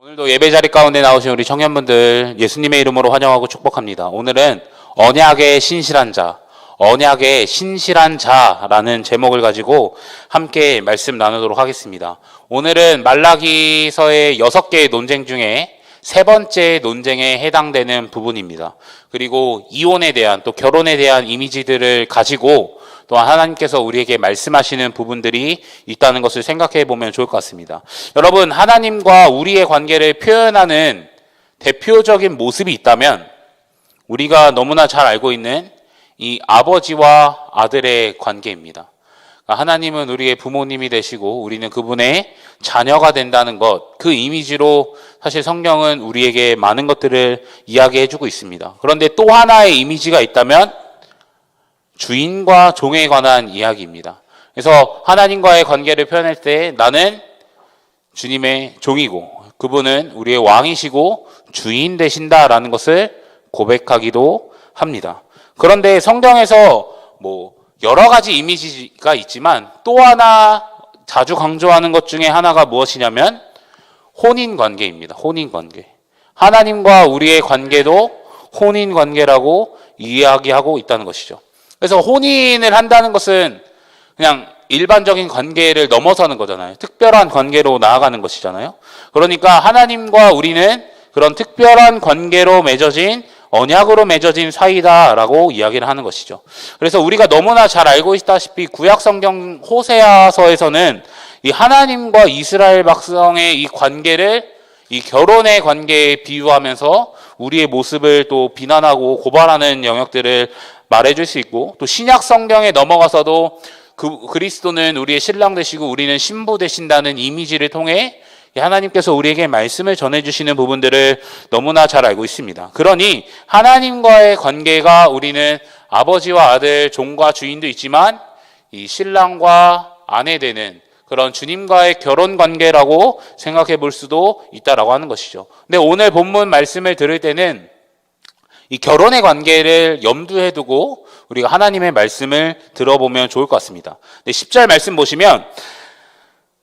오늘도 예배 자리 가운데 나오신 우리 청년분들 예수님의 이름으로 환영하고 축복합니다. 오늘은 언약의 신실한 자, 언약의 신실한 자라는 제목을 가지고 함께 말씀 나누도록 하겠습니다. 오늘은 말라기서의 6개의 논쟁 중에 세 번째 논쟁에 해당되는 부분입니다. 그리고 이혼에 대한 또 결혼에 대한 이미지들을 가지고 또한 하나님께서 우리에게 말씀하시는 부분들이 있다는 것을 생각해 보면 좋을 것 같습니다. 여러분, 하나님과 우리의 관계를 표현하는 대표적인 모습이 있다면 우리가 너무나 잘 알고 있는 이 아버지와 아들의 관계입니다. 하나님은 우리의 부모님이 되시고 우리는 그분의 자녀가 된다는 것, 그 이미지로 사실 성경은 우리에게 많은 것들을 이야기해 주고 있습니다. 그런데 또 하나의 이미지가 있다면 주인과 종에 관한 이야기입니다. 그래서 하나님과의 관계를 표현할 때 나는 주님의 종이고 그분은 우리의 왕이시고 주인 되신다라는 것을 고백하기도 합니다. 그런데 성경에서 여러 가지 이미지가 있지만 또 하나 자주 강조하는 것 중에 하나가 무엇이냐면 혼인관계입니다. 혼인관계. 하나님과 우리의 관계도 혼인관계라고 이야기하고 있다는 것이죠. 그래서 혼인을 한다는 것은 그냥 일반적인 관계를 넘어서는 거잖아요. 특별한 관계로 나아가는 것이잖아요. 그러니까 하나님과 우리는 그런 특별한 관계로 맺어진 언약으로 맺어진 사이다라고 이야기를 하는 것이죠. 그래서 우리가 너무나 잘 알고 있다시피 구약성경 호세아서에서는 이 하나님과 이스라엘 백성의 이 관계를 이 결혼의 관계에 비유하면서 우리의 모습을 또 비난하고 고발하는 영역들을 말해줄 수 있고, 또 신약 성경에 넘어가서도 그리스도는 우리의 신랑 되시고 우리는 신부 되신다는 이미지를 통해 하나님께서 우리에게 말씀을 전해주시는 부분들을 너무나 잘 알고 있습니다. 그러니 하나님과의 관계가 우리는 아버지와 아들, 종과 주인도 있지만 이 신랑과 아내 되는 그런 주님과의 결혼 관계라고 생각해 볼 수도 있다라고 하는 것이죠. 근데 오늘 본문 말씀을 들을 때는 이 결혼의 관계를 염두에 두고 우리가 하나님의 말씀을 들어보면 좋을 것 같습니다. 10절 말씀 보시면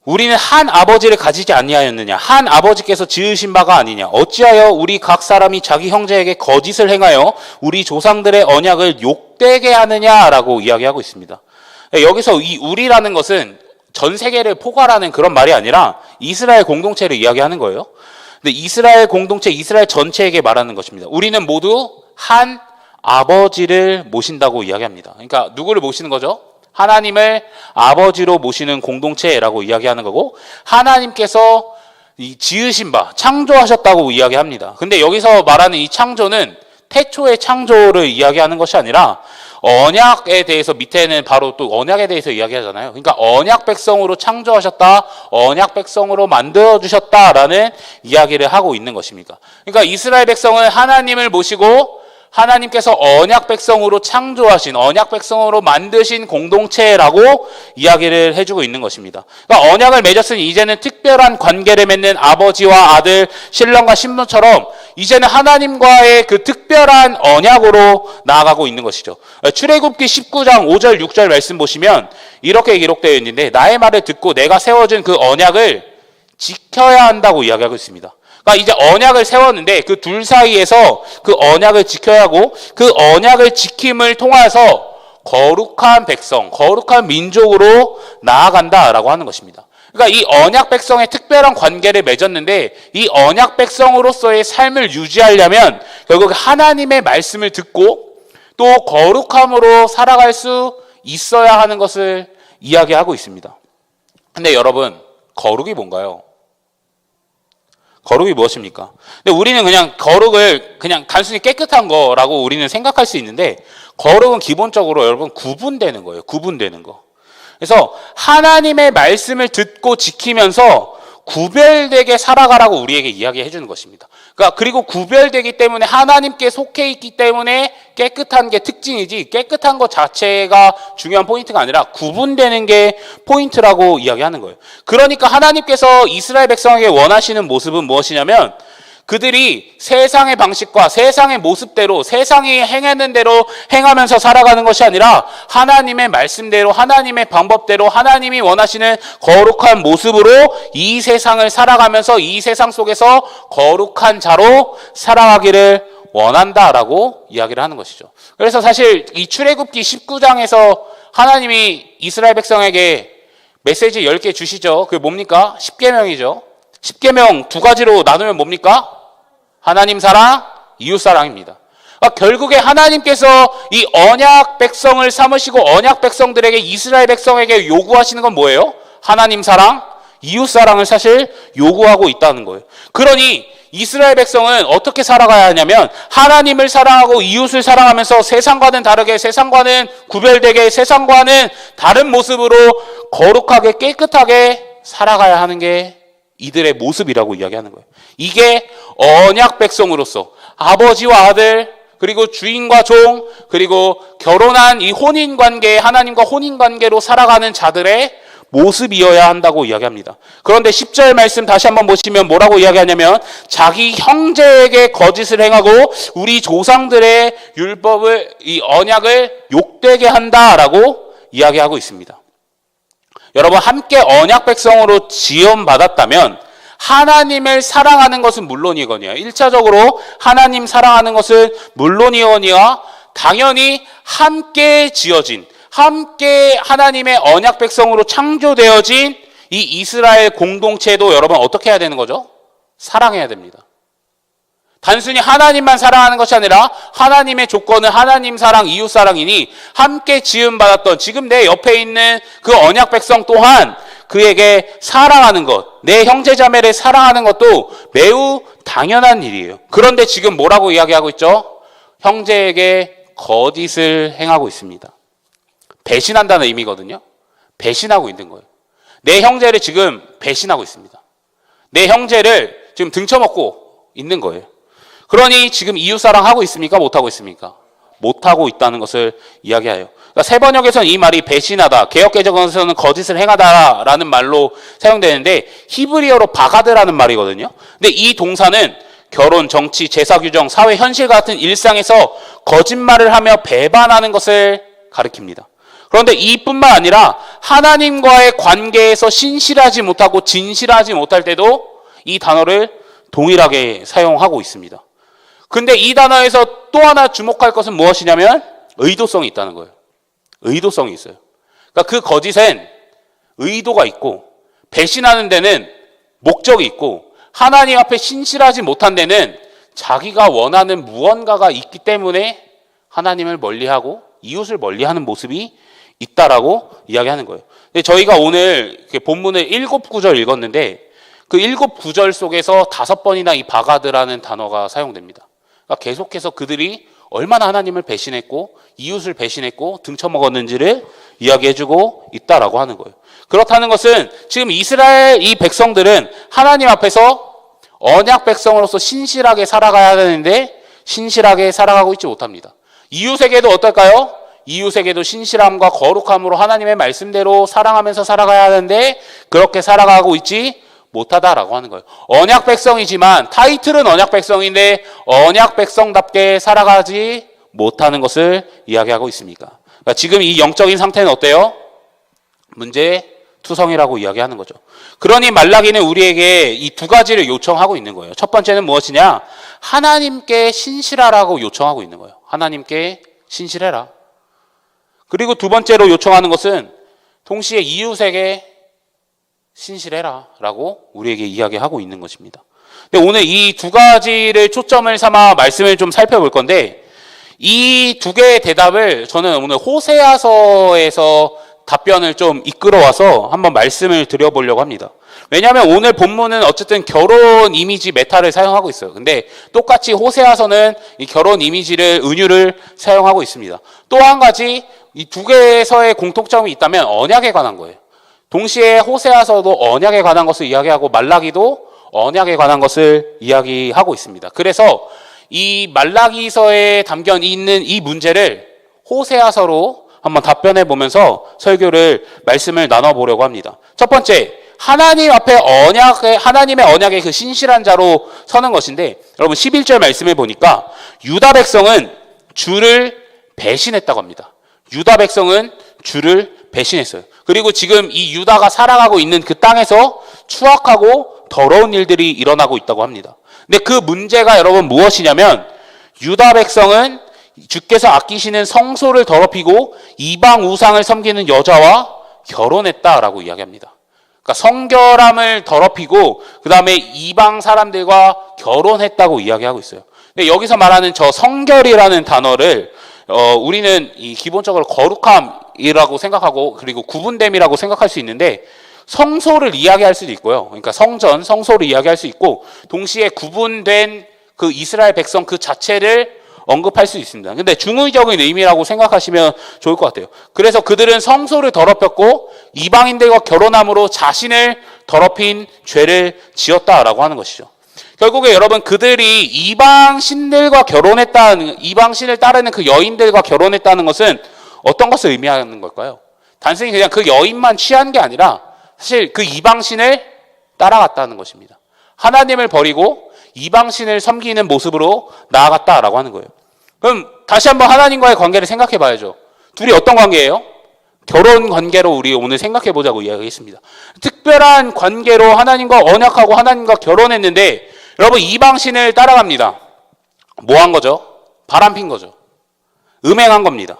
우리는 한 아버지를 가지지 아니하였느냐, 한 아버지께서 지으신 바가 아니냐, 어찌하여 우리 각 사람이 자기 형제에게 거짓을 행하여 우리 조상들의 언약을 욕되게 하느냐라고 이야기하고 있습니다. 여기서 이 우리라는 것은 전 세계를 포괄하는 그런 말이 아니라 이스라엘 공동체를 이야기하는 거예요. 근데 이스라엘 공동체, 이스라엘 전체에게 말하는 것입니다. 우리는 모두 한 아버지를 모신다고 이야기합니다. 그러니까 누구를 모시는 거죠? 하나님을 아버지로 모시는 공동체라고 이야기하는 거고, 하나님께서 이 지으신 바, 창조하셨다고 이야기합니다. 근데 여기서 말하는 이 창조는 태초의 창조를 이야기하는 것이 아니라 언약에 대해서, 밑에는 바로 또 언약에 대해서 이야기하잖아요. 그러니까 언약 백성으로 창조하셨다, 언약 백성으로 만들어주셨다라는 이야기를 하고 있는 것입니다. 그러니까 이스라엘 백성은 하나님을 모시고 하나님께서 언약 백성으로 창조하신, 언약 백성으로 만드신 공동체라고 이야기를 해주고 있는 것입니다. 그러니까 언약을 맺었으니 이제는 특별한 관계를 맺는 아버지와 아들, 신랑과 신부처럼 이제는 하나님과의 그 특별한 언약으로 나아가고 있는 것이죠. 출애굽기 19장 5절 6절 말씀 보시면 이렇게 기록되어 있는데, 나의 말을 듣고 내가 세워준 그 언약을 지켜야 한다고 이야기하고 있습니다. 그러니까 이제 언약을 세웠는데 그 둘 사이에서 그 언약을 지켜야 하고, 그 언약을 지킴을 통해서 거룩한 백성, 거룩한 민족으로 나아간다라고 하는 것입니다. 그러니까 이 언약 백성의 특별한 관계를 맺었는데 이 언약 백성으로서의 삶을 유지하려면 결국 하나님의 말씀을 듣고 또 거룩함으로 살아갈 수 있어야 하는 것을 이야기하고 있습니다. 근데 여러분, 거룩이 뭔가요? 거룩이 무엇입니까? 근데 우리는 그냥 거룩을 그냥 단순히 깨끗한 거라고 우리는 생각할 수 있는데, 거룩은 기본적으로 여러분 구분되는 거예요. 구분되는 거. 그래서 하나님의 말씀을 듣고 지키면서 구별되게 살아가라고 우리에게 이야기해 주는 것입니다. 그러니까 그리고 구별되기 때문에 하나님께 속해 있기 때문에 깨끗한 게 특징이지, 깨끗한 것 자체가 중요한 포인트가 아니라 구분되는 게 포인트라고 이야기하는 거예요. 그러니까 하나님께서 이스라엘 백성에게 원하시는 모습은 무엇이냐면 그들이 세상의 방식과 세상의 모습대로 세상이 행하는 대로 행하면서 살아가는 것이 아니라 하나님의 말씀대로 하나님의 방법대로 하나님이 원하시는 거룩한 모습으로 이 세상을 살아가면서 이 세상 속에서 거룩한 자로 살아가기를 원한다라고 이야기를 하는 것이죠. 그래서 사실 이 출애굽기 19장에서 하나님이 이스라엘 백성에게 메시지 10개 주시죠. 그게 뭡니까? 10계명이죠. 10계명 두 가지로 나누면 뭡니까? 하나님 사랑, 이웃 사랑입니다. 그러니까 결국에 하나님께서 이 언약 백성을 삼으시고 언약 백성들에게 이스라엘 백성에게 요구하시는 건 뭐예요? 하나님 사랑, 이웃 사랑을 사실 요구하고 있다는 거예요. 그러니 이스라엘 백성은 어떻게 살아가야 하냐면 하나님을 사랑하고 이웃을 사랑하면서 세상과는 다르게 세상과는 구별되게 세상과는 다른 모습으로 거룩하게 깨끗하게 살아가야 하는 게 이들의 모습이라고 이야기하는 거예요. 이게 언약 백성으로서 아버지와 아들 그리고 주인과 종 그리고 결혼한 이 혼인관계 하나님과 혼인관계로 살아가는 자들의 모습이어야 한다고 이야기합니다. 그런데 10절 말씀 다시 한번 보시면 뭐라고 이야기하냐면 자기 형제에게 거짓을 행하고 우리 조상들의 율법을 이 언약을 욕되게 한다라고 이야기하고 있습니다. 여러분 함께 언약 백성으로 지원받았다면 하나님을 사랑하는 것은 물론이거니와 1차적으로 하나님 사랑하는 것은 물론이거니와 당연히 함께 지어진 함께 하나님의 언약 백성으로 창조되어진 이 이스라엘 공동체도 여러분 어떻게 해야 되는 거죠? 사랑해야 됩니다. 단순히 하나님만 사랑하는 것이 아니라 하나님의 조건은 하나님 사랑, 이웃 사랑이니 함께 지음받았던 지금 내 옆에 있는 그 언약 백성 또한 그에게 사랑하는 것, 내 형제자매를 사랑하는 것도 매우 당연한 일이에요. 그런데 지금 뭐라고 이야기하고 있죠? 형제에게 거짓을 행하고 있습니다. 배신한다는 의미거든요. 배신하고 있는 거예요. 내 형제를 지금 배신하고 있습니다. 내 형제를 지금 등쳐먹고 있는 거예요. 그러니 지금 이웃사랑하고 있습니까? 못하고 있습니까? 못하고 있다는 것을 이야기해요. 그러니까 새 번역에서는 이 말이 배신하다, 개역개정에서는 거짓을 행하다라는 말로 사용되는데 히브리어로 바가드라는 말이거든요. 근데 이 동사는 결혼, 정치, 제사 규정, 사회 현실 같은 일상에서 거짓말을 하며 배반하는 것을 가리킵니다. 그런데 이뿐만 아니라 하나님과의 관계에서 신실하지 못하고 진실하지 못할 때도 이 단어를 동일하게 사용하고 있습니다. 근데 이 단어에서 또 하나 주목할 것은 무엇이냐면 의도성이 있다는 거예요. 의도성이 있어요. 그러니까 그 거짓엔 의도가 있고 배신하는 데는 목적이 있고 하나님 앞에 신실하지 못한 데는 자기가 원하는 무언가가 있기 때문에 하나님을 멀리하고 이웃을 멀리하는 모습이 있다라고 이야기하는 거예요. 근데 저희가 오늘 본문을 7구절 읽었는데 그 7구절 속에서 5번이나 이 바가드라는 단어가 사용됩니다. 그러니까 계속해서 그들이 얼마나 하나님을 배신했고 이웃을 배신했고 등쳐먹었는지를 이야기해주고 있다라고 하는 거예요. 그렇다는 것은 지금 이스라엘 이 백성들은 하나님 앞에서 언약 백성으로서 신실하게 살아가야 되는데 신실하게 살아가고 있지 못합니다. 이웃에게도 어떨까요? 이웃에게도 신실함과 거룩함으로 하나님의 말씀대로 사랑하면서 살아가야 하는데 그렇게 살아가고 있지 못하다라고 하는 거예요. 언약 백성이지만 타이틀은 언약 백성인데 언약 백성답게 살아가지 못하는 것을 이야기하고 있습니까? 그러니까 지금 이 영적인 상태는 어때요? 문제투성이라고 이야기하는 거죠. 그러니 말라기는 우리에게 이 두 가지를 요청하고 있는 거예요. 첫 번째는 무엇이냐? 하나님께 신실하라고 요청하고 있는 거예요. 하나님께 신실해라. 그리고 두 번째로 요청하는 것은 동시에 이웃에게 신실해라 라고 우리에게 이야기하고 있는 것입니다. 근데 오늘 이 두 가지를 초점을 삼아 말씀을 좀 살펴볼 건데 이 두 개의 대답을 저는 오늘 호세아서에서 답변을 좀 이끌어와서 한번 말씀을 드려보려고 합니다. 왜냐하면 오늘 본문은 어쨌든 결혼 이미지 메타를 사용하고 있어요. 근데 똑같이 호세아서는 이 결혼 이미지를 은유를 사용하고 있습니다. 또 한 가지 이 두 개에서의 공통점이 있다면 언약에 관한 거예요. 동시에 호세아서도 언약에 관한 것을 이야기하고 말라기도 언약에 관한 것을 이야기하고 있습니다. 그래서 이 말라기서에 담겨 있는 이 문제를 호세아서로 한번 답변해 보면서 설교를 말씀을 나눠보려고 합니다. 첫 번째, 하나님 앞에 하나님의 언약의 그 신실한 자로 서는 것인데, 여러분 11절 말씀을 보니까 유다 백성은 주를 배신했다고 합니다. 유다 백성은 주를 배신했어요. 그리고 지금 이 유다가 살아가고 있는 그 땅에서 추악하고 더러운 일들이 일어나고 있다고 합니다. 근데 그 문제가 여러분 무엇이냐면, 유다 백성은 주께서 아끼시는 성소를 더럽히고 이방 우상을 섬기는 여자와 결혼했다라고 이야기합니다. 그러니까 성결함을 더럽히고 그 다음에 이방 사람들과 결혼했다고 이야기하고 있어요. 근데 여기서 말하는 저 성결이라는 단어를 우리는 기본적으로 거룩함이라고 생각하고, 그리고 구분됨이라고 생각할 수 있는데, 성소를 이야기할 수도 있고요. 그러니까 성소를 이야기할 수 있고, 동시에 구분된 그 이스라엘 백성 그 자체를 언급할 수 있습니다. 근데 중의적인 의미라고 생각하시면 좋을 것 같아요. 그래서 그들은 성소를 더럽혔고 이방인들과 결혼함으로 자신을 더럽힌 죄를 지었다라고 하는 것이죠. 결국에 여러분, 그들이 이방신들과 결혼했다는, 이방신을 따르는 그 여인들과 결혼했다는 것은 어떤 것을 의미하는 걸까요? 단순히 그냥 그 여인만 취한 게 아니라 사실 그 이방신을 따라갔다는 것입니다. 하나님을 버리고 이방신을 섬기는 모습으로 나아갔다라고 하는 거예요. 그럼 다시 한번 하나님과의 관계를 생각해 봐야죠. 둘이 어떤 관계예요? 결혼 관계로 우리 오늘 생각해 보자고 이야기했습니다. 특별한 관계로 하나님과 언약하고 하나님과 결혼했는데, 여러분 이방신을 따라갑니다. 뭐 한 거죠? 바람핀 거죠. 음행한 겁니다.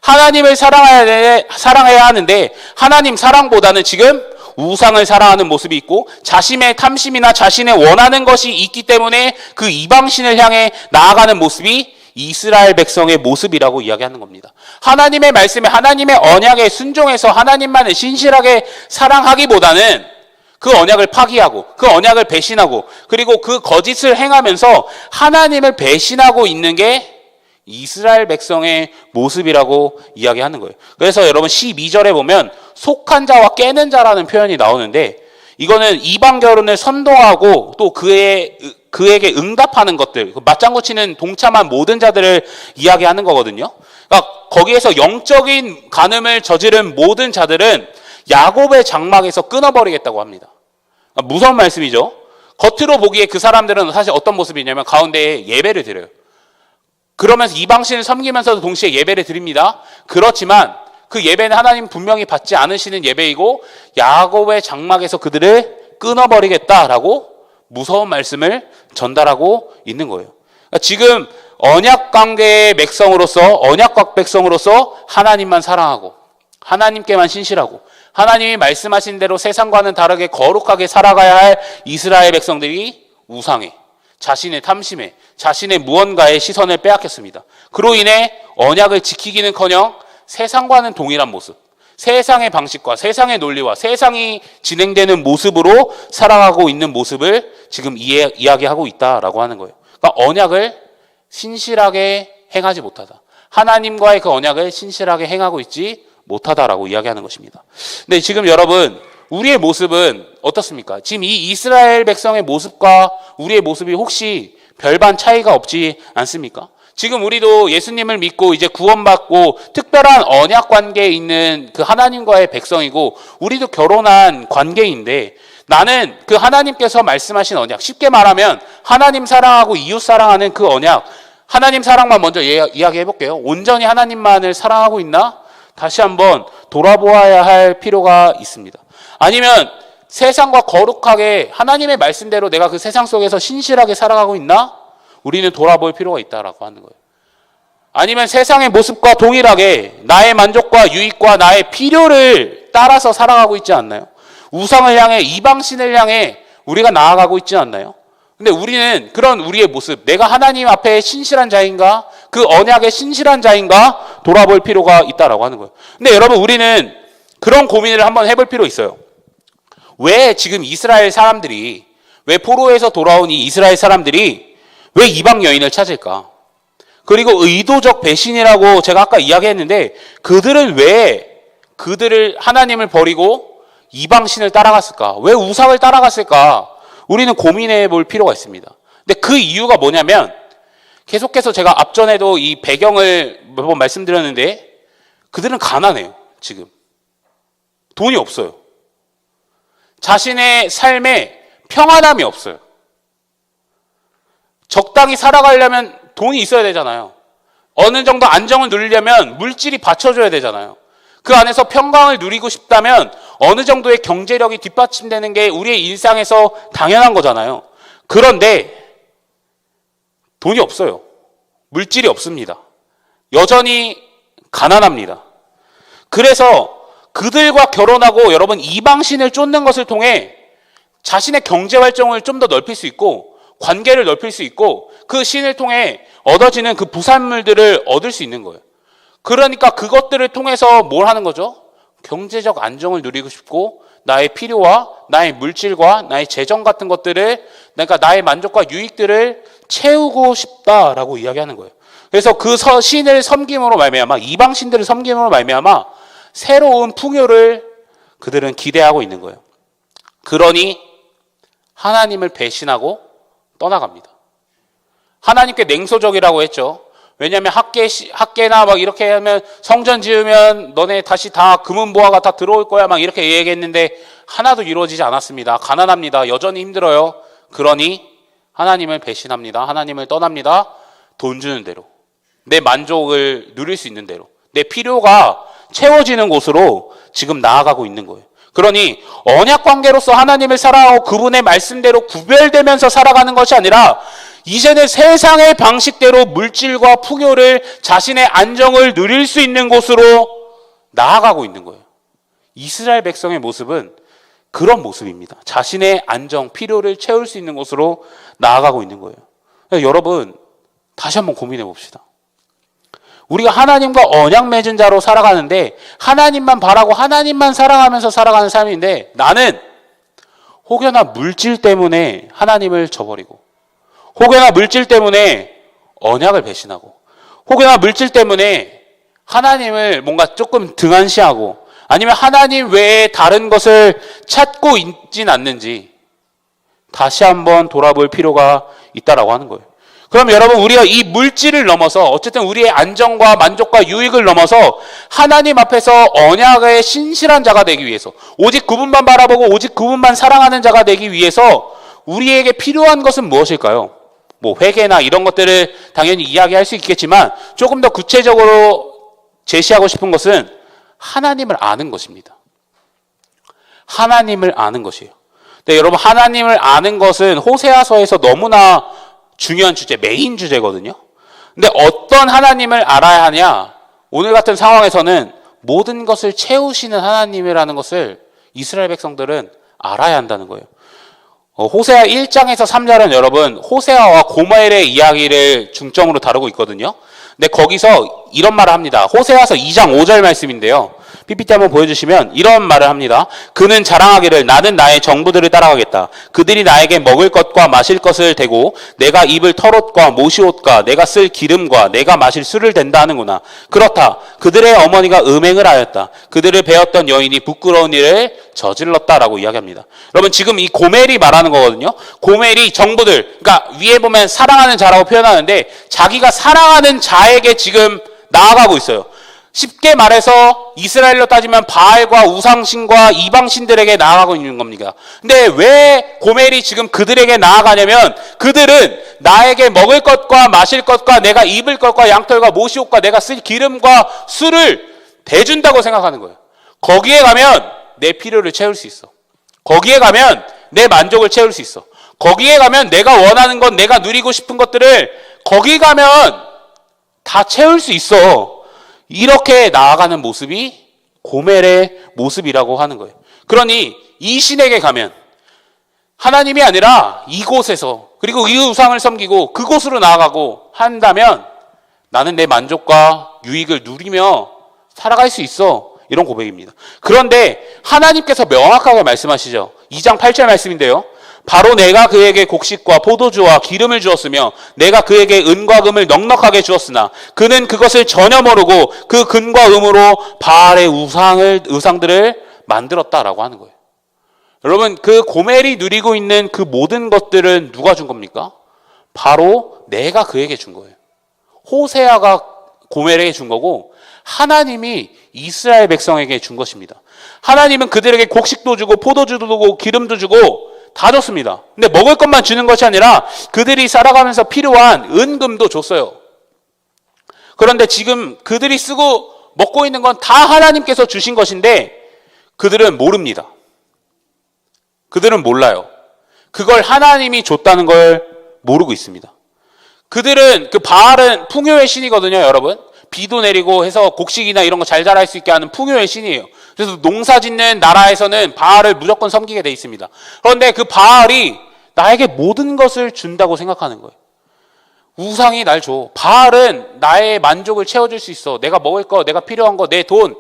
하나님을 사랑해야 하는데 하나님 사랑보다는 지금 우상을 사랑하는 모습이 있고, 자신의 탐심이나 자신의 원하는 것이 있기 때문에 그 이방신을 향해 나아가는 모습이 이스라엘 백성의 모습이라고 이야기하는 겁니다. 하나님의 말씀에, 하나님의 언약에 순종해서 하나님만을 신실하게 사랑하기보다는 그 언약을 파기하고 그 언약을 배신하고 그리고 그 거짓을 행하면서 하나님을 배신하고 있는 게 이스라엘 백성의 모습이라고 이야기하는 거예요. 그래서 여러분 12절에 보면 속한 자와 깨는 자라는 표현이 나오는데, 이거는 이방 결혼을 선동하고 또 그에게 응답하는 것들, 맞장구 치는 동참한 모든 자들을 이야기하는 거거든요. 그러니까 거기에서 영적인 간음을 저지른 모든 자들은 야곱의 장막에서 끊어버리겠다고 합니다. 그러니까 무서운 말씀이죠. 겉으로 보기에 그 사람들은 사실 어떤 모습이냐면 가운데에 예배를 드려요. 그러면서 이방신을 섬기면서도 동시에 예배를 드립니다. 그렇지만 그 예배는 하나님 분명히 받지 않으시는 예배이고 야곱의 장막에서 그들을 끊어버리겠다라고 무서운 말씀을 전달하고 있는 거예요. 그러니까 지금 언약 관계의 언약 백성으로서 하나님만 사랑하고 하나님께만 신실하고 하나님이 말씀하신 대로 세상과는 다르게 거룩하게 살아가야 할 이스라엘 백성들이 우상에, 자신의 탐심에, 자신의 무언가의 시선을 빼앗겼습니다. 그로 인해 언약을 지키기는커녕 세상과는 동일한 모습, 세상의 방식과 세상의 논리와 세상이 진행되는 모습으로 살아가고 있는 모습을 지금 이야기하고 있다라고 하는 거예요. 그러니까 언약을 신실하게 행하지 못하다. 하나님과의 그 언약을 신실하게 행하고 있지 못하다라고 이야기하는 것입니다. 근데 지금 여러분, 우리의 모습은 어떻습니까? 지금 이 이스라엘 백성의 모습과 우리의 모습이 혹시 별반 차이가 없지 않습니까? 지금 우리도 예수님을 믿고 이제 구원받고 특별한 언약 관계에 있는 그 하나님과의 백성이고, 우리도 결혼한 관계인데, 나는 그 하나님께서 말씀하신 언약, 쉽게 말하면 하나님 사랑하고 이웃 사랑하는 그 언약, 하나님 사랑만 먼저 이야기해 볼게요. 온전히 하나님만을 사랑하고 있나? 다시 한번 돌아보아야 할 필요가 있습니다. 아니면 세상과 거룩하게 하나님의 말씀대로 내가 그 세상 속에서 신실하게 살아가고 있나? 우리는 돌아볼 필요가 있다라고 하는 거예요. 아니면 세상의 모습과 동일하게 나의 만족과 유익과 나의 필요를 따라서 살아가고 있지 않나요? 우상을 향해, 이방신을 향해 우리가 나아가고 있지 않나요? 근데 우리는 그런 우리의 모습, 내가 하나님 앞에 신실한 자인가? 그 언약에 신실한 자인가? 돌아볼 필요가 있다라고 하는 거예요. 근데 여러분, 우리는 그런 고민을 한번 해볼 필요 있어요. 왜 지금 이스라엘 사람들이, 왜 포로에서 돌아온 이 이스라엘 사람들이 왜 이방 여인을 찾을까? 그리고 의도적 배신이라고 제가 아까 이야기했는데, 그들은 왜 그들을 하나님을 버리고 이방신을 따라갔을까? 왜 우상을 따라갔을까? 우리는 고민해 볼 필요가 있습니다. 근데 그 이유가 뭐냐면, 계속해서 제가 앞전에도 이 배경을 몇 번 말씀드렸는데, 그들은 가난해요. 지금 돈이 없어요. 자신의 삶에 평안함이 없어요. 적당히 살아가려면 돈이 있어야 되잖아요. 어느 정도 안정을 누리려면 물질이 받쳐줘야 되잖아요. 그 안에서 평강을 누리고 싶다면 어느 정도의 경제력이 뒷받침되는 게 우리의 일상에서 당연한 거잖아요. 그런데 돈이 없어요. 물질이 없습니다. 여전히 가난합니다. 그래서 그들과 결혼하고 여러분 이방신을 쫓는 것을 통해 자신의 경제 활동을 좀 더 넓힐 수 있고 관계를 넓힐 수 있고 그 신을 통해 얻어지는 그 부산물들을 얻을 수 있는 거예요. 그러니까 그것들을 통해서 뭘 하는 거죠? 경제적 안정을 누리고 싶고 나의 필요와 나의 물질과 나의 재정 같은 것들을 그러니까 나의 만족과 유익들을 채우고 싶다라고 이야기하는 거예요. 그래서 그 신을 섬김으로 말미암아 이방 신들을 섬김으로 말미암아 새로운 풍요를 그들은 기대하고 있는 거예요. 그러니 하나님을 배신하고 떠나갑니다. 하나님께 냉소적이라고 했죠. 왜냐하면 학계나 막 이렇게 하면 성전 지으면 너네 다시 다 금은보화가 다 들어올 거야 막 이렇게 얘기했는데 하나도 이루어지지 않았습니다. 가난합니다. 여전히 힘들어요. 그러니 하나님을 배신합니다. 하나님을 떠납니다. 돈 주는 대로. 내 만족을 누릴 수 있는 대로. 내 필요가 채워지는 곳으로 지금 나아가고 있는 거예요. 그러니 언약 관계로서 하나님을 사랑하고 그분의 말씀대로 구별되면서 살아가는 것이 아니라 이제는 세상의 방식대로 물질과 풍요를 자신의 안정을 누릴 수 있는 곳으로 나아가고 있는 거예요. 이스라엘 백성의 모습은 그런 모습입니다. 자신의 안정, 필요를 채울 수 있는 곳으로 나아가고 있는 거예요. 여러분 다시 한번 고민해 봅시다. 우리가 하나님과 언약 맺은 자로 살아가는데 하나님만 바라고 하나님만 사랑하면서 살아가는 삶인데 나는 혹여나 물질 때문에 하나님을 저버리고 혹여나 물질 때문에 언약을 배신하고 혹여나 물질 때문에 하나님을 뭔가 조금 등한시하고 아니면 하나님 외에 다른 것을 찾고 있진 않는지 다시 한번 돌아볼 필요가 있다라고 하는 거예요. 그럼 여러분 우리가 이 물질을 넘어서 어쨌든 우리의 안정과 만족과 유익을 넘어서 하나님 앞에서 언약의 신실한 자가 되기 위해서 오직 그분만 바라보고 오직 그분만 사랑하는 자가 되기 위해서 우리에게 필요한 것은 무엇일까요? 뭐 회개나 이런 것들을 당연히 이야기할 수 있겠지만 조금 더 구체적으로 제시하고 싶은 것은 하나님을 아는 것입니다. 하나님을 아는 것이에요. 근데 여러분 하나님을 아는 것은 호세아서에서 너무나 중요한 주제, 메인 주제거든요. 근데 어떤 하나님을 알아야 하냐? 오늘 같은 상황에서는 모든 것을 채우시는 하나님이라는 것을 이스라엘 백성들은 알아야 한다는 거예요. 호세아 1장에서 3절은 여러분 호세아와 고멜의 이야기를 중점으로 다루고 있거든요. 근데 거기서 이런 말을 합니다. 호세아서 2장 5절 말씀인데요. PPT 한번 보여주시면 이런 말을 합니다. 그는 자랑하기를 나는 나의 정부들을 따라가겠다. 그들이 나에게 먹을 것과 마실 것을 대고 내가 입을 털옷과 모시옷과 내가 쓸 기름과 내가 마실 술을 댄다 하는구나. 그렇다. 그들의 어머니가 음행을 하였다. 그들을 배웠던 여인이 부끄러운 일을 저질렀다라고 이야기합니다. 여러분 지금 이 고멜이 말하는 거거든요. 고멜이 정부들, 그러니까 위에 보면 사랑하는 자라고 표현하는데 자기가 사랑하는 자에게 지금 나아가고 있어요. 쉽게 말해서 이스라엘로 따지면 바알과 우상신과 이방신들에게 나아가고 있는 겁니다. 근데 왜 고멜이 지금 그들에게 나아가냐면 그들은 나에게 먹을 것과 마실 것과 내가 입을 것과 양털과 모시옷과 내가 쓸 기름과 술을 대준다고 생각하는 거예요. 거기에 가면 내 필요를 채울 수 있어. 거기에 가면 내 만족을 채울 수 있어. 거기에 가면 내가 원하는 것, 내가 누리고 싶은 것들을 거기 가면 다 채울 수 있어. 이렇게 나아가는 모습이 고멜의 모습이라고 하는 거예요. 그러니 이 신에게 가면 하나님이 아니라 이곳에서 그리고 이 우상을 섬기고 그곳으로 나아가고 한다면 나는 내 만족과 유익을 누리며 살아갈 수 있어. 이런 고백입니다. 그런데 하나님께서 명확하게 말씀하시죠. 2장 8절 말씀인데요. 바로 내가 그에게 곡식과 포도주와 기름을 주었으며 내가 그에게 은과 금을 넉넉하게 주었으나 그는 그것을 전혀 모르고 그 금과 음으로 바알의 우상들을 만들었다라고 하는 거예요. 여러분 그 고멜이 누리고 있는 그 모든 것들은 누가 준 겁니까? 바로 내가 그에게 준 거예요. 호세아가 고멜에게 준 거고 하나님이 이스라엘 백성에게 준 것입니다. 하나님은 그들에게 곡식도 주고 포도주도 주고 기름도 주고 다 줬습니다. 근데 먹을 것만 주는 것이 아니라 그들이 살아가면서 필요한 은금도 줬어요. 그런데 지금 그들이 쓰고 먹고 있는 건 다 하나님께서 주신 것인데 그들은 모릅니다. 그들은 몰라요. 그걸 하나님이 줬다는 걸 모르고 있습니다. 그들은 그 바알은 풍요의 신이거든요, 여러분. 비도 내리고 해서 곡식이나 이런 거 잘 자랄 수 있게 하는 풍요의 신이에요. 그래서 농사 짓는 나라에서는 바알을 무조건 섬기게 돼 있습니다. 그런데 그 바알이 나에게 모든 것을 준다고 생각하는 거예요. 우상이 날 줘. 바알은 나의 만족을 채워줄 수 있어. 내가 먹을 거, 내가 필요한 거, 내 돈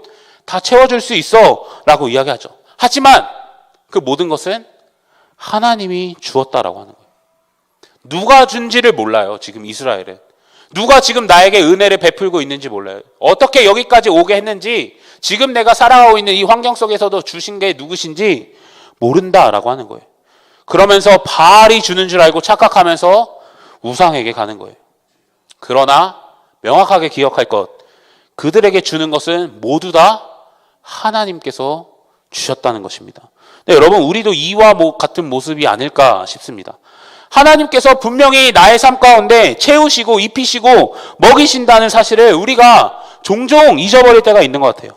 다 채워줄 수 있어 라고 이야기하죠. 하지만 그 모든 것은 하나님이 주었다라고 하는 거예요. 누가 준지를 몰라요. 지금 이스라엘은. 누가 지금 나에게 은혜를 베풀고 있는지 몰라요. 어떻게 여기까지 오게 했는지, 지금 내가 살아가고 있는 이 환경 속에서도 주신 게 누구신지 모른다라고 하는 거예요. 그러면서 바알이 주는 줄 알고 착각하면서 우상에게 가는 거예요. 그러나 명확하게 기억할 것, 그들에게 주는 것은 모두 다 하나님께서 주셨다는 것입니다. 네, 여러분, 우리도 이와 같은 모습이 아닐까 싶습니다. 하나님께서 분명히 나의 삶 가운데 채우시고 입히시고 먹이신다는 사실을 우리가 종종 잊어버릴 때가 있는 것 같아요.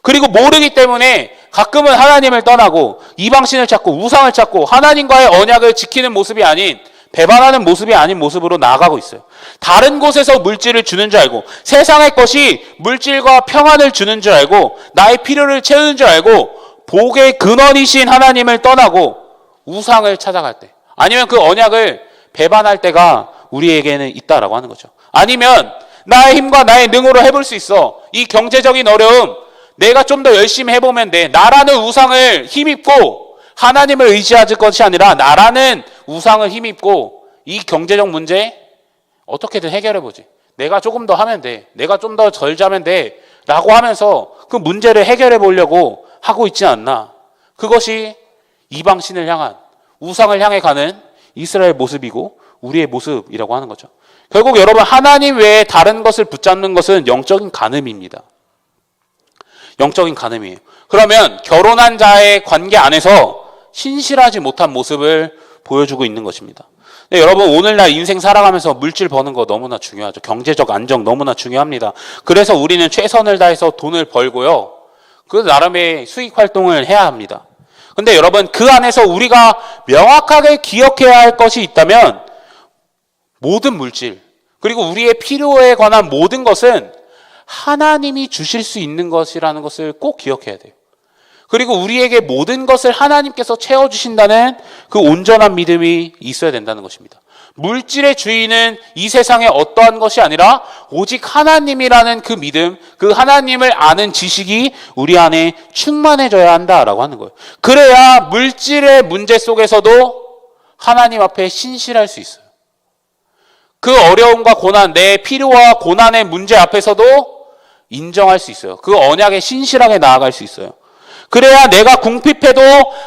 그리고 모르기 때문에 가끔은 하나님을 떠나고 이방신을 찾고 우상을 찾고 하나님과의 언약을 지키는 모습이 아닌, 배반하는 모습이 아닌 모습으로 나아가고 있어요. 다른 곳에서 물질을 주는 줄 알고, 세상의 것이 물질과 평안을 주는 줄 알고, 나의 필요를 채우는 줄 알고, 복의 근원이신 하나님을 떠나고 우상을 찾아갈 때, 아니면 그 언약을 배반할 때가 우리에게는 있다라고 하는 거죠. 아니면 나의 힘과 나의 능으로 해볼 수 있어. 이 경제적인 어려움, 내가 좀 더 열심히 해보면 돼. 나라는 우상을 힘입고 하나님을 의지할 것이 아니라 나라는 우상을 힘입고 이 경제적 문제 어떻게든 해결해보지. 내가 조금 더 하면 돼. 내가 좀 더 덜 자면 돼. 라고 하면서 그 문제를 해결해 보려고 하고 있지 않나. 그것이 이방신을 향한, 우상을 향해 가는 이스라엘 모습이고 우리의 모습이라고 하는 거죠. 결국 여러분, 하나님 외에 다른 것을 붙잡는 것은 영적인 간음입니다. 영적인 간음이에요. 그러면 결혼한 자의 관계 안에서 신실하지 못한 모습을 보여주고 있는 것입니다. 네, 여러분, 오늘날 인생 살아가면서 물질 버는 거 너무나 중요하죠. 경제적 안정 너무나 중요합니다. 그래서 우리는 최선을 다해서 돈을 벌고요, 그 나름의 수익 활동을 해야 합니다. 근데 여러분, 그 안에서 우리가 명확하게 기억해야 할 것이 있다면 모든 물질, 그리고 우리의 필요에 관한 모든 것은 하나님이 주실 수 있는 것이라는 것을 꼭 기억해야 돼요. 그리고 우리에게 모든 것을 하나님께서 채워주신다는 그 온전한 믿음이 있어야 된다는 것입니다. 물질의 주인은 이 세상의 어떠한 것이 아니라 오직 하나님이라는 그 믿음, 그 하나님을 아는 지식이 우리 안에 충만해져야 한다라고 하는 거예요. 그래야 물질의 문제 속에서도 하나님 앞에 신실할 수 있어요. 그 어려움과 고난, 내 필요와 고난의 문제 앞에서도 인정할 수 있어요. 그 언약에 신실하게 나아갈 수 있어요. 그래야 내가 궁핍해도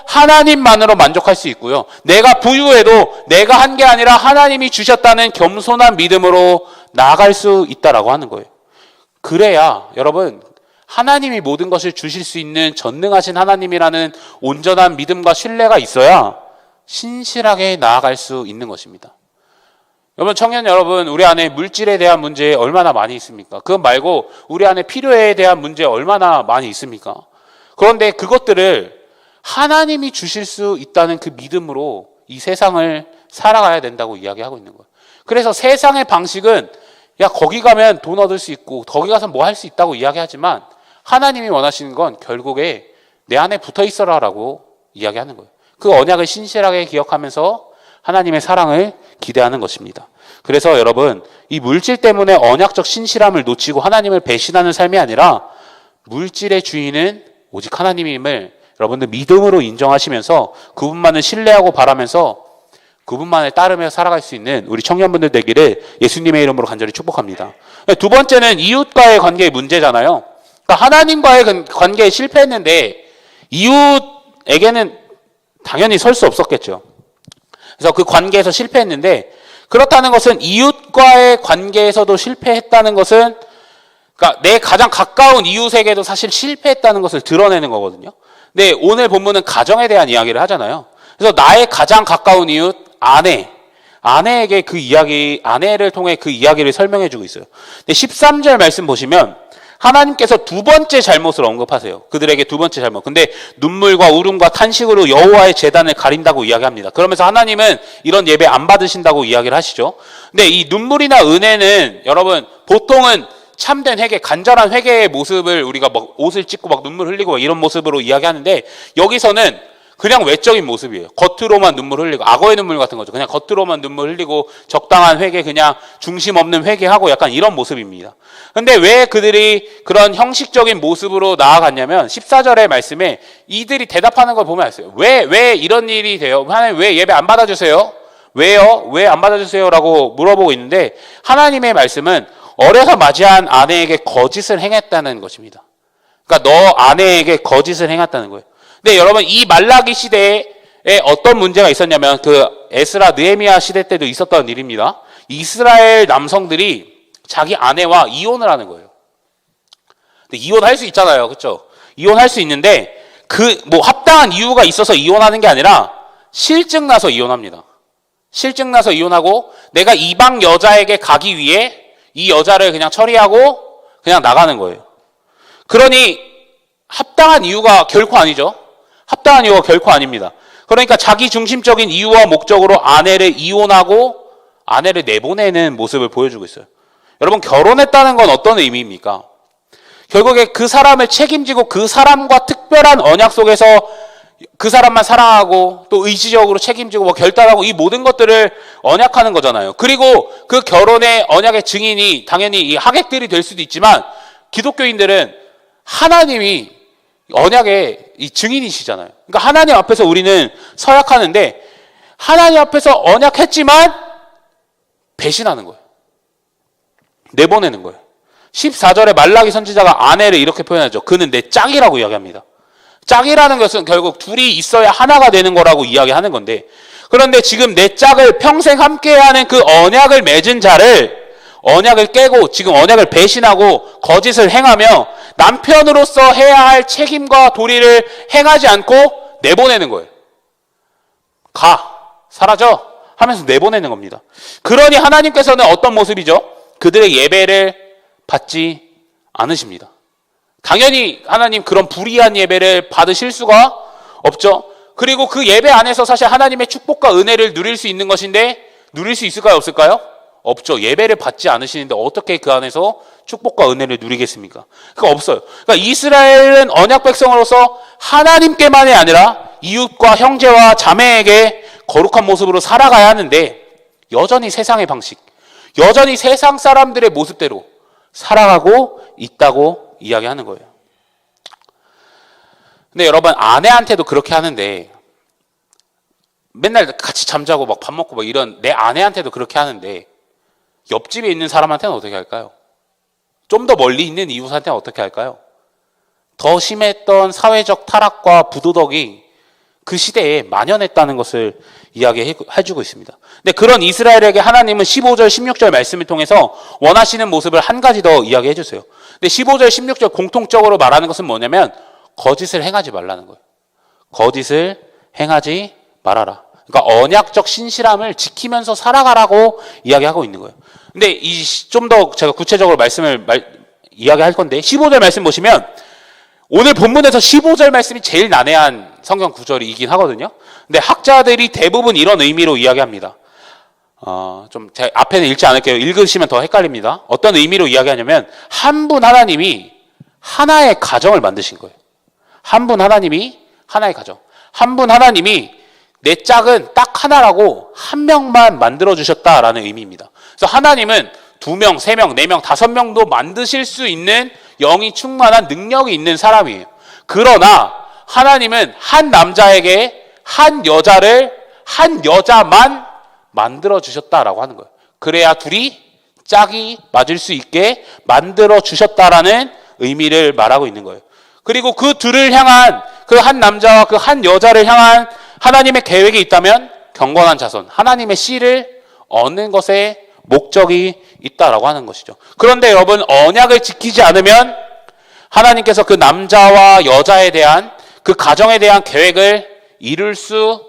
하나님만으로 만족할 수 있고요. 내가 부유해도 내가 한 게 아니라 하나님이 주셨다는 겸손한 믿음으로 나아갈 수 있다라고 하는 거예요. 그래야 여러분, 하나님이 모든 것을 주실 수 있는 전능하신 하나님이라는 온전한 믿음과 신뢰가 있어야 신실하게 나아갈 수 있는 것입니다. 여러분, 청년 여러분, 우리 안에 물질에 대한 문제 얼마나 많이 있습니까? 그것 말고 우리 안에 필요에 대한 문제 얼마나 많이 있습니까? 그런데 그것들을 하나님이 주실 수 있다는 그 믿음으로 이 세상을 살아가야 된다고 이야기하고 있는 거예요. 그래서 세상의 방식은, 야, 거기 가면 돈 얻을 수 있고 거기 가서 뭐 할 수 있다고 이야기하지만, 하나님이 원하시는 건 결국에 내 안에 붙어 있어라라고 이야기하는 거예요. 그 언약을 신실하게 기억하면서 하나님의 사랑을 기대하는 것입니다. 그래서 여러분, 이 물질 때문에 언약적 신실함을 놓치고 하나님을 배신하는 삶이 아니라, 물질의 주인은 오직 하나님임을 여러분들 믿음으로 인정하시면서 그분만을 신뢰하고 바라면서 그분만을 따르며 살아갈 수 있는 우리 청년분들 되기를 예수님의 이름으로 간절히 축복합니다. 두 번째는 이웃과의 관계의 문제잖아요. 그러니까 하나님과의 관계에 실패했는데 이웃에게는 당연히 설 수 없었겠죠. 그래서 그 관계에서 실패했는데, 그렇다는 것은 이웃과의 관계에서도 실패했다는 것은, 그러니까 내 가장 가까운 이웃에게도 사실 실패했다는 것을 드러내는 거거든요. 근데 오늘 본문은 가정에 대한 이야기를 하잖아요. 그래서 나의 가장 가까운 이웃, 아내에게 그 이야기, 아내를 통해 그 이야기를 설명해 주고 있어요. 근데 13절 말씀 보시면 하나님께서 두 번째 잘못을 언급하세요. 그들에게 두 번째 잘못. 근데 눈물과 울음과 탄식으로 여호와의 제단을 가린다고 이야기합니다. 그러면서 하나님은 이런 예배 안 받으신다고 이야기를 하시죠. 근데 이 눈물이나 은혜는 여러분 보통은 참된 회개, 간절한 회개의 모습을 우리가 막 옷을 찢고 막 눈물 흘리고 이런 모습으로 이야기하는데 여기서는 그냥 외적인 모습이에요. 겉으로만 눈물 흘리고 악어의 눈물 같은 거죠. 그냥 겉으로만 눈물 흘리고 적당한 회개, 그냥 중심 없는 회개하고 약간 이런 모습입니다. 근데 왜 그들이 그런 형식적인 모습으로 나아갔냐면 14절의 말씀에 이들이 대답하는 걸 보면 알았어요. 왜 이런 일이 돼요? 하나님 왜 예배 안 받아주세요? 왜요? 왜 안 받아주세요? 라고 물어보고 있는데 하나님의 말씀은 어려서 맞이한 아내에게 거짓을 행했다는 것입니다. 그러니까 너 아내에게 거짓을 행했다는 거예요. 근데 여러분 이 말라기 시대에 어떤 문제가 있었냐면 그 에스라 느헤미야 시대 때도 있었던 일입니다. 이스라엘 남성들이 자기 아내와 이혼을 하는 거예요. 근데 이혼할 수 있잖아요. 그렇죠? 이혼할 수 있는데 그 뭐 합당한 이유가 있어서 이혼하는 게 아니라 실증 나서 이혼합니다. 실증 나서 이혼하고 내가 이방 여자에게 가기 위해 이 여자를 그냥 처리하고 그냥 나가는 거예요. 그러니 합당한 이유가 결코 아니죠. 합당한 이유가 결코 아닙니다. 그러니까 자기 중심적인 이유와 목적으로 아내를 이혼하고 아내를 내보내는 모습을 보여주고 있어요. 여러분 결혼했다는 건 어떤 의미입니까? 결국에 그 사람을 책임지고 그 사람과 특별한 언약 속에서 그 사람만 사랑하고 또 의지적으로 책임지고 뭐 결단하고 이 모든 것들을 언약하는 거잖아요. 그리고 그 결혼의 언약의 증인이 당연히 이 하객들이 될 수도 있지만 기독교인들은 하나님이 언약의 이 증인이시잖아요. 그러니까 하나님 앞에서 우리는 서약하는데 하나님 앞에서 언약했지만 배신하는 거예요. 내보내는 거예요. 14절에 말라기 선지자가 아내를 이렇게 표현하죠. 그는 내 짝이라고 이야기합니다. 짝이라는 것은 결국 둘이 있어야 하나가 되는 거라고 이야기하는 건데 그런데 지금 내 짝을 평생 함께하는 그 언약을 맺은 자를 언약을 깨고 지금 언약을 배신하고 거짓을 행하며 남편으로서 해야 할 책임과 도리를 행하지 않고 내보내는 거예요. 사라져 하면서 내보내는 겁니다. 그러니 하나님께서는 어떤 모습이죠? 그들의 예배를 받지 않으십니다. 당연히 하나님 그런 불의한 예배를 받으실 수가 없죠. 그리고 그 예배 안에서 사실 하나님의 축복과 은혜를 누릴 수 있는 것인데 누릴 수 있을까요? 없을까요? 없죠. 예배를 받지 않으시는데 어떻게 그 안에서 축복과 은혜를 누리겠습니까? 그거 없어요. 그러니까 이스라엘은 언약 백성으로서 하나님께만이 아니라 이웃과 형제와 자매에게 거룩한 모습으로 살아가야 하는데 여전히 세상의 방식, 여전히 세상 사람들의 모습대로 살아가고 있다고 이야기하는 거예요. 근데 여러분 아내한테도 그렇게 하는데 맨날 같이 잠자고 막 밥 먹고 막 이런 내 아내한테도 그렇게 하는데 옆집에 있는 사람한테는 어떻게 할까요? 좀 더 멀리 있는 이웃한테는 어떻게 할까요? 더 심했던 사회적 타락과 부도덕이 그 시대에 만연했다는 것을 이야기해주고 있습니다. 근데 그런 이스라엘에게 하나님은 15절, 16절 말씀을 통해서 원하시는 모습을 한 가지 더 이야기해 주세요. 근데 15절, 16절 공통적으로 말하는 것은 뭐냐면 거짓을 행하지 말라는 거예요. 거짓을 행하지 말아라. 그러니까 언약적 신실함을 지키면서 살아가라고 이야기하고 있는 거예요. 근데 좀 더 제가 구체적으로 이야기할 건데 15절 말씀 보시면 오늘 본문에서 15절 말씀이 제일 난해한 성경 구절이긴 하거든요. 근데 학자들이 대부분 이런 의미로 이야기합니다. 좀 제가 앞에는 읽지 않을게요. 읽으시면 더 헷갈립니다. 어떤 의미로 이야기하냐면 한 분 하나님이 하나의 가정을 만드신 거예요. 한 분 하나님이 하나의 가정. 한 분 하나님이 내 짝은 딱 하나라고 한 명만 만들어주셨다라는 의미입니다. 그래서 하나님은 2명, 3명, 4명, 5명도 만드실 수 있는 영이 충만한 능력이 있는 사람이에요. 그러나 하나님은 한 남자에게 한 여자만 만들어주셨다라고 하는 거예요. 그래야 둘이 짝이 맞을 수 있게 만들어주셨다라는 의미를 말하고 있는 거예요. 그리고 그 둘을 향한 그 한 남자와 그 한 여자를 향한 하나님의 계획이 있다면 경건한 자손, 하나님의 씨를 얻는 것에 목적이 있다라고 하는 것이죠. 그런데 여러분 언약을 지키지 않으면 하나님께서 그 남자와 여자에 대한 그 가정에 대한 계획을 이룰 수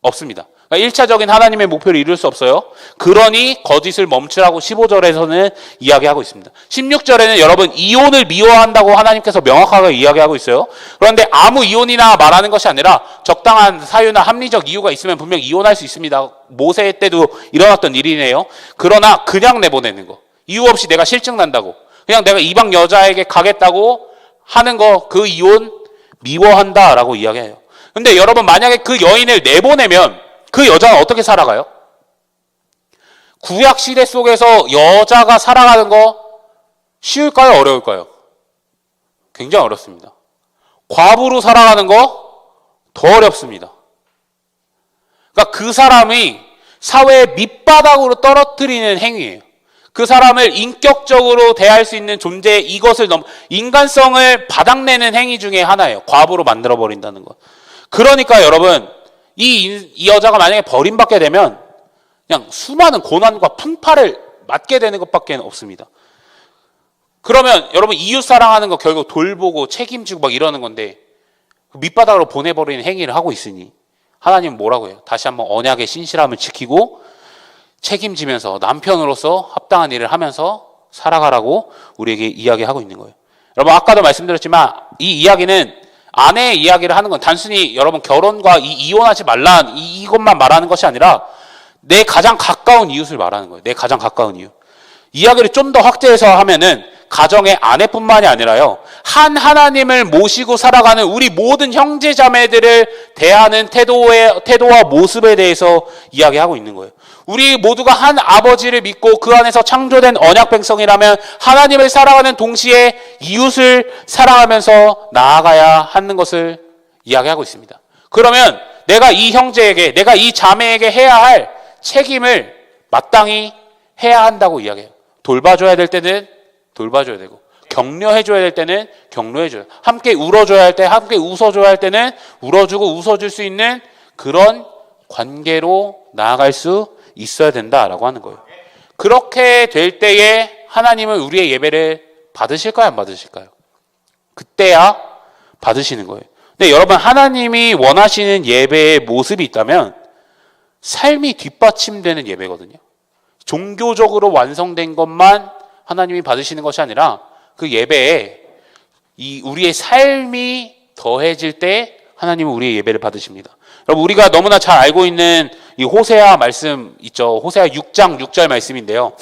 없습니다. 그러니까 1차적인 하나님의 목표를 이룰 수 없어요. 그러니 거짓을 멈추라고 15절에서는 이야기하고 있습니다. 16절에는 여러분 이혼을 미워한다고 하나님께서 명확하게 이야기하고 있어요. 그런데 아무 이혼이나 말하는 것이 아니라 적당한 사유나 합리적 이유가 있으면 분명 이혼할 수 있습니다. 모세 때도 일어났던 일이네요. 그러나 그냥 내보내는 거, 이유 없이 내가 실증 난다고 그냥 내가 이방 여자에게 가겠다고 하는 거, 그 이혼 미워한다라고 이야기해요. 근데 여러분 만약에 그 여인을 내보내면 그 여자가 어떻게 살아가요? 구약 시대 속에서 여자가 살아가는 거 쉬울까요? 어려울까요? 굉장히 어렵습니다. 과부로 살아가는 거 더 어렵습니다. 그러니까 그 사람이 사회의 밑바닥으로 떨어뜨리는 행위예요. 그 사람을 인격적으로 대할 수 있는 존재, 이것을 인간성을 바닥내는 행위 중에 하나예요. 과부로 만들어버린다는 것. 그러니까 여러분 이 여자가 만약에 버림받게 되면 그냥 수많은 고난과 풍파를 맞게 되는 것밖에 없습니다. 그러면 여러분 이웃 사랑하는 거 결국 돌보고 책임지고 막 이러는 건데 밑바닥으로 보내버리는 행위를 하고 있으니 하나님은 뭐라고 해요? 다시 한번 언약의 신실함을 지키고 책임지면서 남편으로서 합당한 일을 하면서 살아가라고 우리에게 이야기하고 있는 거예요. 여러분 아까도 말씀드렸지만 이 이야기는 아내의 이야기를 하는 건 단순히 여러분 결혼과 이혼하지 말란 이것만 말하는 것이 아니라 내 가장 가까운 이웃을 말하는 거예요. 내 가장 가까운 이웃. 이야기를 좀 더 확대해서 하면은 가정의 아내뿐만이 아니라요. 한 하나님을 모시고 살아가는 우리 모든 형제 자매들을 대하는 태도와 모습에 대해서 이야기하고 있는 거예요. 우리 모두가 한 아버지를 믿고 그 안에서 창조된 언약 백성이라면 하나님을 살아가는 동시에 이웃을 사랑하면서 나아가야 하는 것을 이야기하고 있습니다. 그러면 내가 이 형제에게, 내가 이 자매에게 해야 할 책임을 마땅히 해야 한다고 이야기해요. 돌봐줘야 될 때는 돌봐줘야 되고, 격려해줘야 될 때는 격려해줘야 돼요. 함께 울어줘야 할 때, 함께 웃어줘야 할 때는 울어주고 웃어줄 수 있는 그런 관계로 나아갈 수 있어야 된다라고 하는 거예요. 그렇게 될 때에 하나님은 우리의 예배를 받으실까요? 안 받으실까요? 그때야 받으시는 거예요. 근데 여러분 하나님이 원하시는 예배의 모습이 있다면 삶이 뒷받침되는 예배거든요. 종교적으로 완성된 것만 하나님이 받으시는 것이 아니라 그 예배에 우리의 삶이 더해질 때 하나님은 우리의 예배를 받으십니다. 여러분 우리가 너무나 잘 알고 있는 이 호세아 말씀 있죠. 호세아 6장 6절 말씀인데요.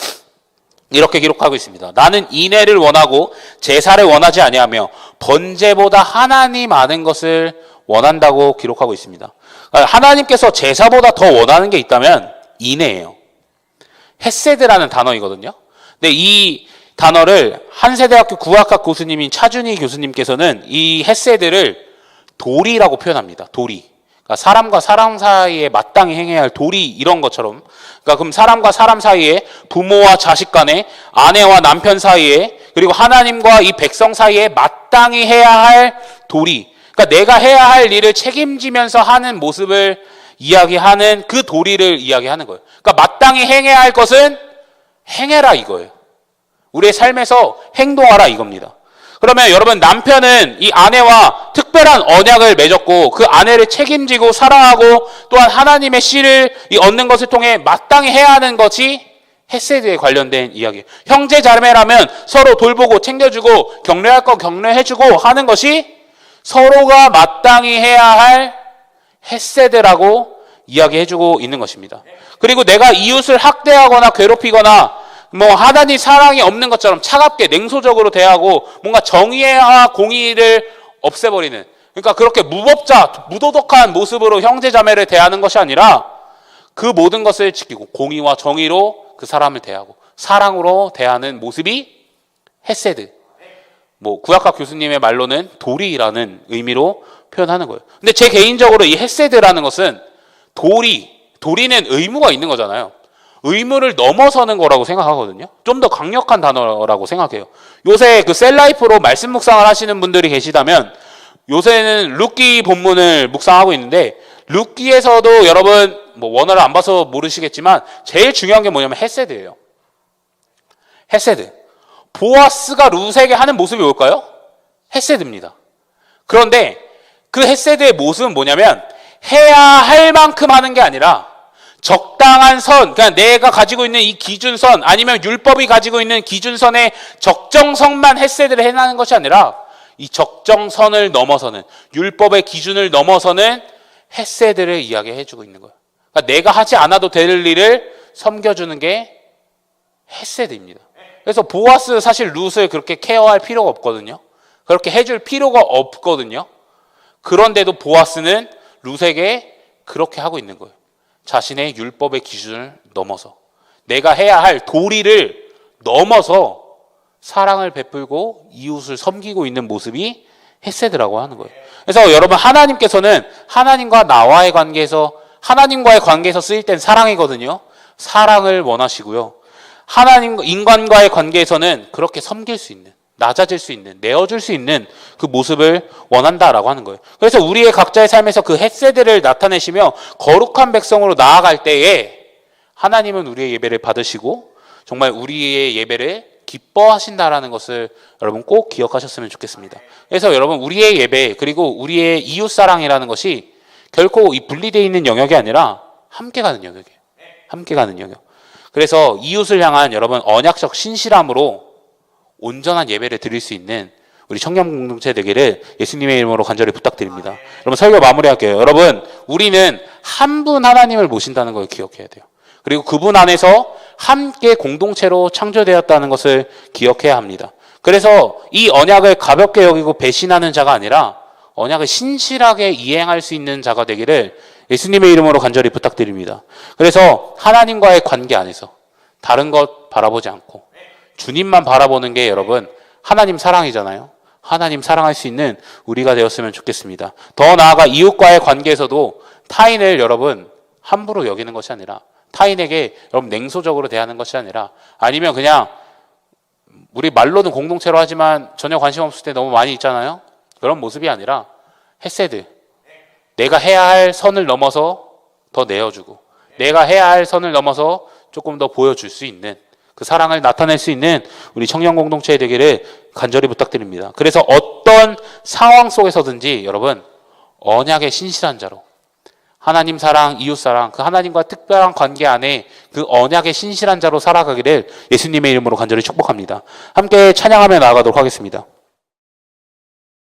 이렇게 기록하고 있습니다. 나는 인애를 원하고 제사를 원하지 아니하며 번제보다 하나님 아는 것을 원한다고 기록하고 있습니다. 하나님께서 제사보다 더 원하는 게 있다면 인애예요. 헤세드라는 단어이거든요. 근데 이 단어를 한세대학교 구학학 교수님인 차준희 교수님께서는 이 헤세드를 도리라고 표현합니다. 도리. 그러니까 사람과 사람 사이에 마땅히 행해야 할 도리 이런 것처럼. 그러니까 그럼 사람과 사람 사이에 부모와 자식 간에 아내와 남편 사이에 그리고 하나님과 이 백성 사이에 마땅히 해야 할 도리. 그러니까 내가 해야 할 일을 책임지면서 하는 모습을 이야기하는 그 도리를 이야기하는 거예요. 그러니까 마땅히 행해야 할 것은 행해라 이거예요. 우리의 삶에서 행동하라 이겁니다. 그러면 여러분 남편은 이 아내와 특별한 언약을 맺었고 그 아내를 책임지고 사랑하고 또한 하나님의 씨를 얻는 것을 통해 마땅히 해야 하는 것이 헤세드에 관련된 이야기예요. 형제 자매라면 서로 돌보고 챙겨주고 격려할 거 격려해주고 하는 것이 서로가 마땅히 해야 할 헤세드라고 이야기해주고 있는 것입니다. 그리고 내가 이웃을 학대하거나 괴롭히거나 하나님 사랑이 없는 것처럼 차갑게 냉소적으로 대하고 뭔가 정의와 공의를 없애버리는, 그러니까 그렇게 무도덕한 모습으로 형제 자매를 대하는 것이 아니라 그 모든 것을 지키고 공의와 정의로 그 사람을 대하고 사랑으로 대하는 모습이 헤세드. 구약학 교수님의 말로는 도리라는 의미로 표현하는 거예요. 근데 제 개인적으로 이 헤세드라는 것은 도리는 의무가 있는 거잖아요. 의무를 넘어서는 거라고 생각하거든요. 좀 더 강력한 단어라고 생각해요. 요새 그 셀라이프로 말씀 묵상을 하시는 분들이 계시다면 요새는 룻기 본문을 묵상하고 있는데 룻기에서도 여러분 원어를 안 봐서 모르시겠지만 제일 중요한 게 뭐냐면 헤세드예요. 헤세드. 보아스가 룻에게 하는 모습이 뭘까요? 헤세드입니다. 그런데 그 헤세드의 모습은 뭐냐면 해야 할 만큼 하는 게 아니라 적당한 선, 그러니까 내가 가지고 있는 이 기준선 아니면 율법이 가지고 있는 기준선의 적정선만 헤세드를 해나가는 것이 아니라 이 적정선을 넘어서는 율법의 기준을 넘어서는 헤세드를 이야기해주고 있는 거예요. 그러니까 내가 하지 않아도 될 일을 섬겨주는 게 헤세드입니다. 그래서 보아스 사실 룻을 그렇게 케어할 필요가 없거든요. 그렇게 해줄 필요가 없거든요. 그런데도 보아스는 룻에게 그렇게 하고 있는 거예요. 자신의 율법의 기준을 넘어서 내가 해야 할 도리를 넘어서 사랑을 베풀고 이웃을 섬기고 있는 모습이 헤세드라고 하는 거예요. 그래서 여러분 하나님께서는 하나님과 나와의 관계에서 하나님과의 관계에서 쓰일 땐 사랑이거든요. 사랑을 원하시고요. 하나님 인간과의 관계에서는 그렇게 섬길 수 있는 낮아질 수 있는 내어줄 수 있는 그 모습을 원한다라고 하는 거예요. 그래서 우리의 각자의 삶에서 그 헤세드를 나타내시며 거룩한 백성으로 나아갈 때에 하나님은 우리의 예배를 받으시고 정말 우리의 예배를 기뻐하신다라는 것을 여러분 꼭 기억하셨으면 좋겠습니다. 그래서 여러분 우리의 예배 그리고 우리의 이웃사랑이라는 것이 결코 이 분리되어 있는 영역이 아니라 함께 가는 영역이에요. 함께 가는 영역. 그래서 이웃을 향한 여러분 언약적 신실함으로 온전한 예배를 드릴 수 있는 우리 청년 공동체 되기를 예수님의 이름으로 간절히 부탁드립니다. 여러분 설교 마무리할게요. 여러분 우리는 한 분 하나님을 모신다는 걸 기억해야 돼요. 그리고 그분 안에서 함께 공동체로 창조되었다는 것을 기억해야 합니다. 그래서 이 언약을 가볍게 여기고 배신하는 자가 아니라 언약을 신실하게 이행할 수 있는 자가 되기를 예수님의 이름으로 간절히 부탁드립니다. 그래서 하나님과의 관계 안에서 다른 것 바라보지 않고 주님만 바라보는 게 여러분 하나님 사랑이잖아요. 하나님 사랑할 수 있는 우리가 되었으면 좋겠습니다. 더 나아가 이웃과의 관계에서도 타인을 여러분 함부로 여기는 것이 아니라 타인에게 여러분 냉소적으로 대하는 것이 아니라 아니면 그냥 우리 말로는 공동체로 하지만 전혀 관심 없을 때 너무 많이 있잖아요. 그런 모습이 아니라 헤세드. 내가 해야 할 선을 넘어서 더 내어주고 내가 해야 할 선을 넘어서 조금 더 보여줄 수 있는 그 사랑을 나타낼 수 있는 우리 청년 공동체 되기를 간절히 부탁드립니다. 그래서 어떤 상황 속에서든지 여러분 언약의 신실한 자로 하나님 사랑, 이웃 사랑, 그 하나님과 특별한 관계 안에 그 언약의 신실한 자로 살아가기를 예수님의 이름으로 간절히 축복합니다. 함께 찬양하며 나아가도록 하겠습니다.